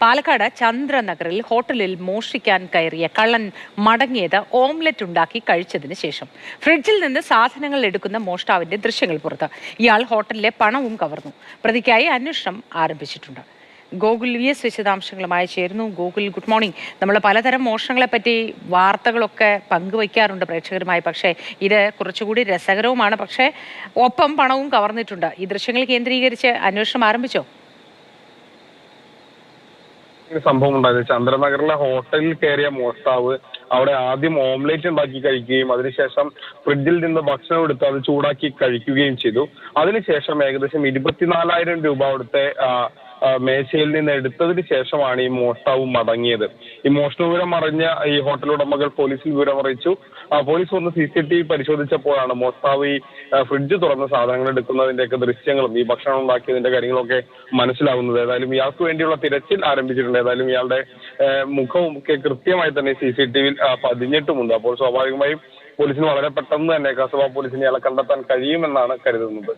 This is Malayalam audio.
പാലക്കാട് ചന്ദ്രനഗറിൽ ഹോട്ടലിൽ മോഷ്ടിക്കാൻ കയറിയ കള്ളൻ മടങ്ങിയത് ഓംലെറ്റ് ഉണ്ടാക്കി കഴിച്ചതിന് ശേഷം. ഫ്രിഡ്ജിൽ നിന്ന് സാധനങ്ങൾ എടുക്കുന്ന മോഷ്ടാവിന്റെ ദൃശ്യങ്ങൾ പുറത്ത്. ഇയാൾ ഹോട്ടലിലെ പണവും കവർന്നു. പ്രതിക്കായി അന്വേഷണം ആരംഭിച്ചിട്ടുണ്ട്. ഗോകുൽ VS വിശദാംശങ്ങളുമായി ചേരുന്നു. Gokul, good morning. നമ്മൾ പലതരം മോഷണങ്ങളെ പറ്റി വാർത്തകളൊക്കെ പങ്കുവയ്ക്കാറുണ്ട് പ്രേക്ഷകരുമായി. പക്ഷേ ഇത് കുറച്ചുകൂടി രസകരവുമാണ്. പക്ഷേ ഒപ്പം പണവും കവർന്നിട്ടുണ്ട്. ഈ ദൃശ്യങ്ങൾ കേന്ദ്രീകരിച്ച് അന്വേഷണം ആരംഭിച്ചോ? സംഭവം ഉണ്ടായത് ചന്ദ്രനഗറിലെ ഹോട്ടലിൽ കയറിയ മോഷ്ടാവ് അവിടെ ആദ്യം ഓംലേറ്റ് ഉണ്ടാക്കി കഴിക്കുകയും അതിനുശേഷം ഫ്രിഡ്ജിൽ നിന്ന് ഭക്ഷണം എടുത്ത് അത് ചൂടാക്കി കഴിക്കുകയും ചെയ്തു. അതിനുശേഷം ഏകദേശം 24,000 രൂപ അവിടുത്തെ മേശയിൽ നിന്ന് എടുത്തതിന് ശേഷമാണ് ഈ മോഷ്ടാവ് മടങ്ങിയത്. ഈ മോഷണ വിവരം അറിഞ്ഞ ഈ ഹോട്ടൽ ഉടമകൾ പോലീസിൽ വിവരം അറിയിച്ചു. പോലീസ് വന്ന് CCTV പരിശോധിച്ചപ്പോഴാണ് മോഷ്ടാവ് ഈ ഫ്രിഡ്ജ് തുറന്ന സാധനങ്ങൾ എടുക്കുന്നതിന്റെയൊക്കെ ദൃശ്യങ്ങളും ഈ ഭക്ഷണം ഉണ്ടാക്കിയതിന്റെ കാര്യങ്ങളൊക്കെ മനസ്സിലാവുന്നത്. ഏതായാലും ഇയാൾക്ക് വേണ്ടിയുള്ള തിരച്ചിൽ ആരംഭിച്ചിട്ടുണ്ട്. ഏതായാലും ഇയാളുടെ മുഖവും ഒക്കെ കൃത്യമായി തന്നെ CCTV പതിഞ്ഞിട്ടുമുണ്ട്. അപ്പോൾ സ്വാഭാവികമായും പോലീസിന് വളരെ പെട്ടെന്ന് തന്നെ കസബ പോലീസിന് ഇയാളെ കണ്ടെത്താൻ കഴിയുമെന്നാണ് കരുതുന്നത്.